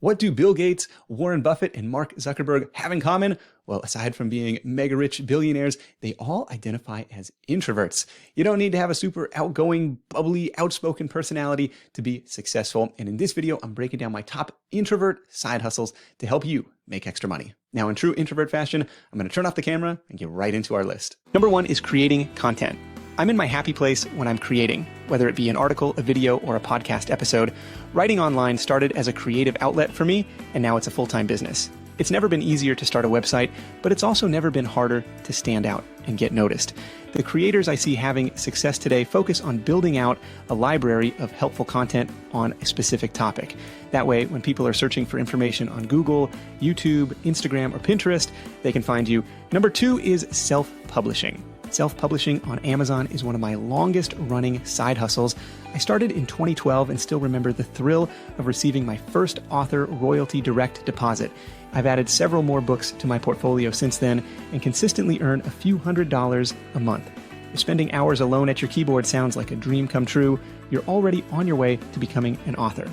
What do Bill Gates, Warren Buffett, and Mark Zuckerberg have in common? Well, aside from being mega rich billionaires, they all identify as introverts. You don't need to have a super outgoing, bubbly, outspoken personality to be successful. And in this video, I'm breaking down my top introvert side hustles to help you make extra money. Now, in true introvert fashion, I'm going to turn off the camera and get right into our list. Number one is creating content. I'm in my happy place when I'm creating, whether it be an article, a video, or a podcast episode. Writing online started as a creative outlet for me, and now it's a full-time business. It's never been easier to start a website, but it's also never been harder to stand out and get noticed. The creators I see having success today focus on building out a library of helpful content on a specific topic. That way, when people are searching for information on Google, YouTube, Instagram, or Pinterest, they can find you. Number two is self-publishing. Self-publishing on Amazon is one of my longest running side hustles. I started in 2012 and still remember the thrill of receiving my first author royalty direct deposit. I've added several more books to my portfolio since then and consistently earn a few $100s a month. If spending hours alone at your keyboard sounds like a dream come true, you're already on your way to becoming an author.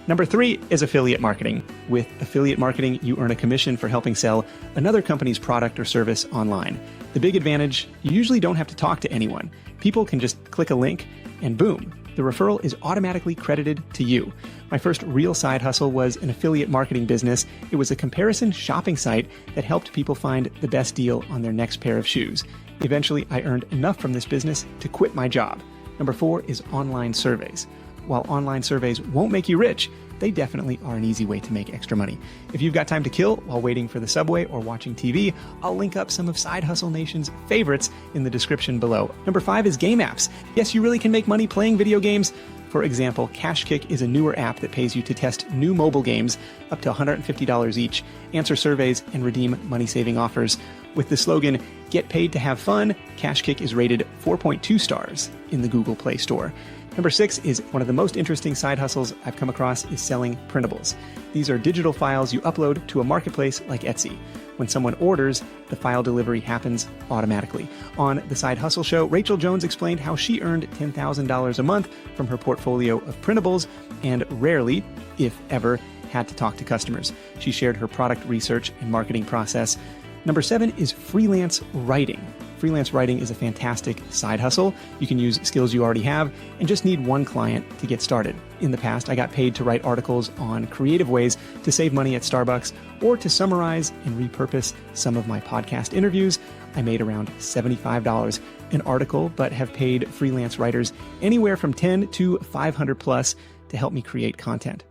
Number three is affiliate marketing. With affiliate marketing, you earn a commission for helping sell another company's product or service online. The big advantage, you usually don't have to talk to anyone. People can just click a link and boom, the referral is automatically credited to you. My first real side hustle was an affiliate marketing business. It was a comparison shopping site that helped people find the best deal on their next pair of shoes. Eventually, I earned enough from this business to quit my job. Number four is online surveys. While online surveys won't make you rich, they definitely are an easy way to make extra money. If you've got time to kill while waiting for the subway or watching TV, I'll link up some of Side Hustle Nation's favorites in the description below. Number five is game apps. Yes, you really can make money playing video games. For example, Cashkick is a newer app that pays you to test new mobile games up to $150 each, answer surveys, and redeem money-saving offers. With the slogan, "Get paid to have fun," Cashkick is rated 4.2 stars in the Google Play Store. Number six is one of the most interesting side hustles I've come across is selling printables. These are digital files you upload to a marketplace like Etsy. When someone orders, the file delivery happens automatically. On the Side Hustle Show, Rachel Jones explained how she earned $10,000 a month from her portfolio of printables and rarely, if ever, had to talk to customers. She shared her product research and marketing process. Number seven is freelance writing. Freelance writing is a fantastic side hustle. You can use skills you already have and just need one client to get started. In the past, I got paid to write articles on creative ways to save money at Starbucks or to summarize and repurpose some of my podcast interviews. I made around $75 an article, but have paid freelance writers anywhere from $10 to $500 plus to help me create content.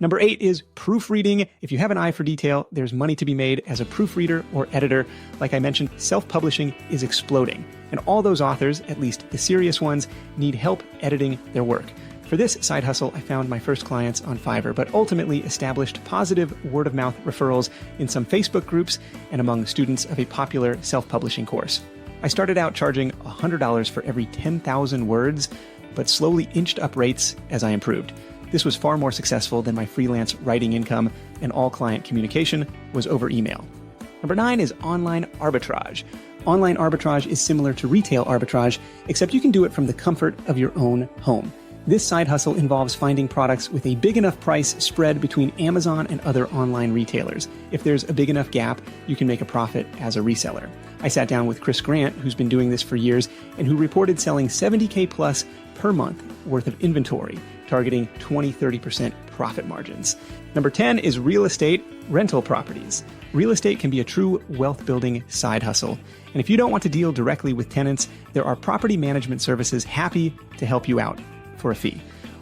Number eight is proofreading. If you have an eye for detail, there's money to be made as a proofreader or editor. Like I mentioned, self-publishing is exploding, and all those authors, at least the serious ones, need help editing their work. For this side hustle, I found my first clients on Fiverr, but ultimately established positive word-of-mouth referrals in some Facebook groups and among students of a popular self-publishing course. I started out charging $100 for every 10,000 words, but slowly inched up rates as I improved. This was far more successful than my freelance writing income, and all client communication was over email. Number nine is online arbitrage. Online arbitrage is similar to retail arbitrage, except you can do it from the comfort of your own home. This side hustle involves finding products with a big enough price spread between Amazon and other online retailers. If there's a big enough gap, you can make a profit as a reseller. I sat down with Chris Grant, who's been doing this for years, and who reported selling $70K plus per month worth of inventory, targeting 20-30% profit margins. Number 10 is real estate rental properties. Real estate can be a true wealth-building side hustle. And if you don't want to deal directly with tenants, there are property management services happy to help you out for a fee.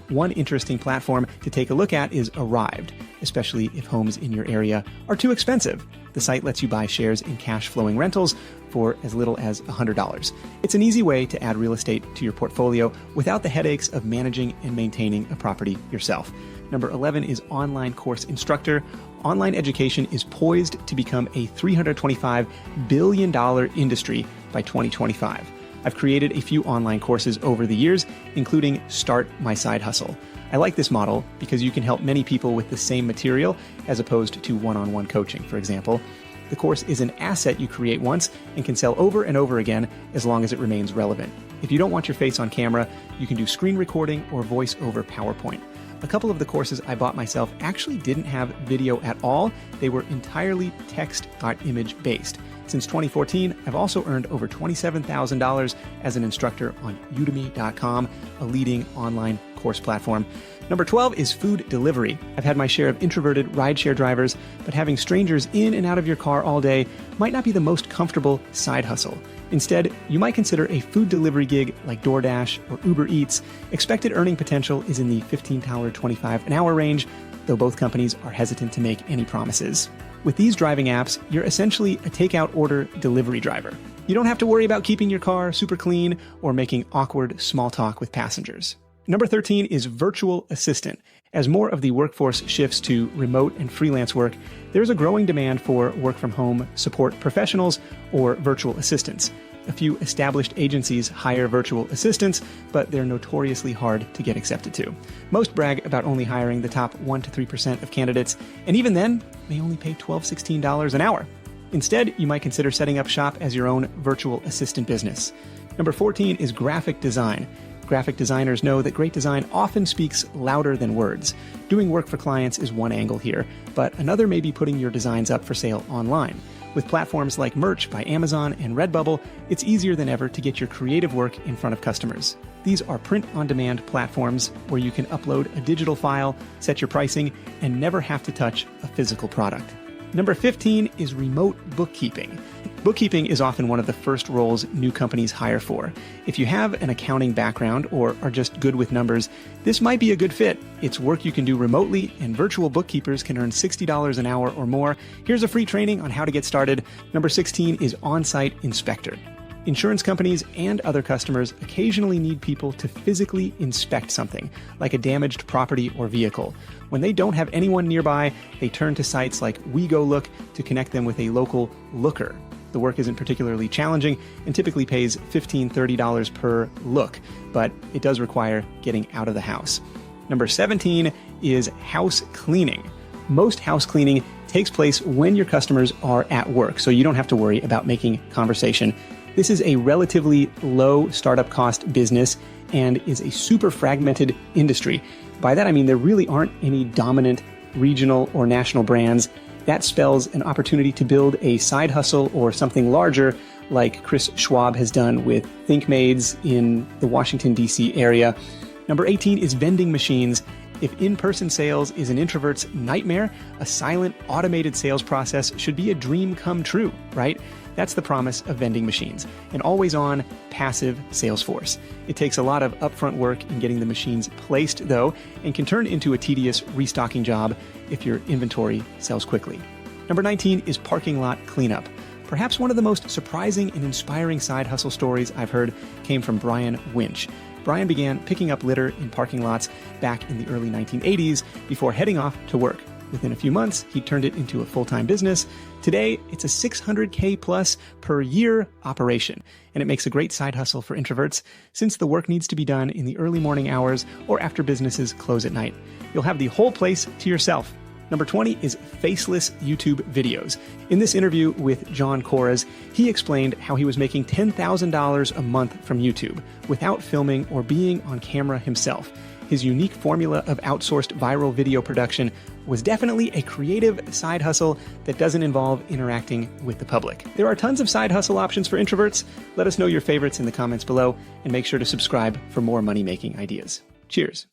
One interesting platform to take a look at is Arrived, especially if homes in your area are too expensive. The site lets you buy shares in cash-flowing rentals for as little as $100. It's an easy way to add real estate to your portfolio without the headaches of managing and maintaining a property yourself. Number 11 is online course instructor. Online education is poised to become a $325 billion industry by 2025. I've created a few online courses over the years, including Start My Side Hustle. I like this model because you can help many people with the same material as opposed to one-on-one coaching, for example. The course is an asset you create once and can sell over and over again as long as it remains relevant. If you don't want your face on camera, you can do screen recording or voice over PowerPoint. A couple of the courses I bought myself actually didn't have video at all. They were entirely text.image based. Since 2014, I've also earned over $27,000 as an instructor on udemy.com, a leading online course platform. Number 12 is food delivery. I've had my share of introverted rideshare drivers, but having strangers in and out of your car all day might not be the most comfortable side hustle. Instead, you might consider a food delivery gig like DoorDash or Uber Eats. Expected earning potential is in the $15.25 an hour range, though both companies are hesitant to make any promises. With these driving apps, you're essentially a takeout order delivery driver. You don't have to worry about keeping your car super clean or making awkward small talk with passengers. Number 13 is virtual assistant. As more of the workforce shifts to remote and freelance work, there's a growing demand for work-from-home support professionals or virtual assistants. A few established agencies hire virtual assistants, but they're notoriously hard to get accepted to. Most brag about only hiring the top 1 to 3% of candidates, and even then, they only pay $12-16 an hour. Instead, you might consider setting up shop as your own virtual assistant business. Number 14 is graphic design. Graphic designers know that great design often speaks louder than words. Doing work for clients is one angle here, but another may be putting your designs up for sale online. With platforms like Merch by Amazon and Redbubble, it's easier than ever to get your creative work in front of customers. These are print-on-demand platforms where you can upload a digital file, set your pricing, and never have to touch a physical product. Number 15 is remote bookkeeping. Bookkeeping is often one of the first roles new companies hire for. If you have an accounting background or are just good with numbers, this might be a good fit. It's work you can do remotely, and virtual bookkeepers can earn $60 an hour or more. Here's a free training on how to get started. Number 16 is on-site inspector. Insurance companies and other customers occasionally need people to physically inspect something, like a damaged property or vehicle. When they don't have anyone nearby, they turn to sites like WeGoLook to connect them with a local looker. The work isn't particularly challenging and typically pays $15-30 per look, but it does require getting out of the house. Number 17 is house cleaning. Most house cleaning takes place when your customers are at work, so you don't have to worry about making conversation. This is a relatively low startup cost business and is a super fragmented industry. By that I mean there really aren't any dominant regional or national brands. That spells an opportunity to build a side hustle or something larger, like Chris Schwab has done with ThinkMaids in the Washington, D.C. area. Number 18 is vending machines. If in-person sales is an introvert's nightmare, a silent, automated sales process should be a dream come true, right? That's the promise of vending machines, an always-on, passive sales force. It takes a lot of upfront work in getting the machines placed, though, and can turn into a tedious restocking job if your inventory sells quickly. Number 19 is parking lot cleanup. Perhaps one of the most surprising and inspiring side hustle stories I've heard came from Brian Winch. Brian began picking up litter in parking lots back in the early 1980s before heading off to work. Within a few months, he turned it into a full-time business. Today, it's a $600K plus per year operation, and it makes a great side hustle for introverts since the work needs to be done in the early morning hours or after businesses close at night. You'll have the whole place to yourself. Number 20 is faceless YouTube videos. In this interview with John Corres, he explained how he was making $10,000 a month from YouTube without filming or being on camera himself. His unique formula of outsourced viral video production was definitely a creative side hustle that doesn't involve interacting with the public. There are tons of side hustle options for introverts. Let us know your favorites in the comments below, and make sure to subscribe for more money-making ideas. Cheers.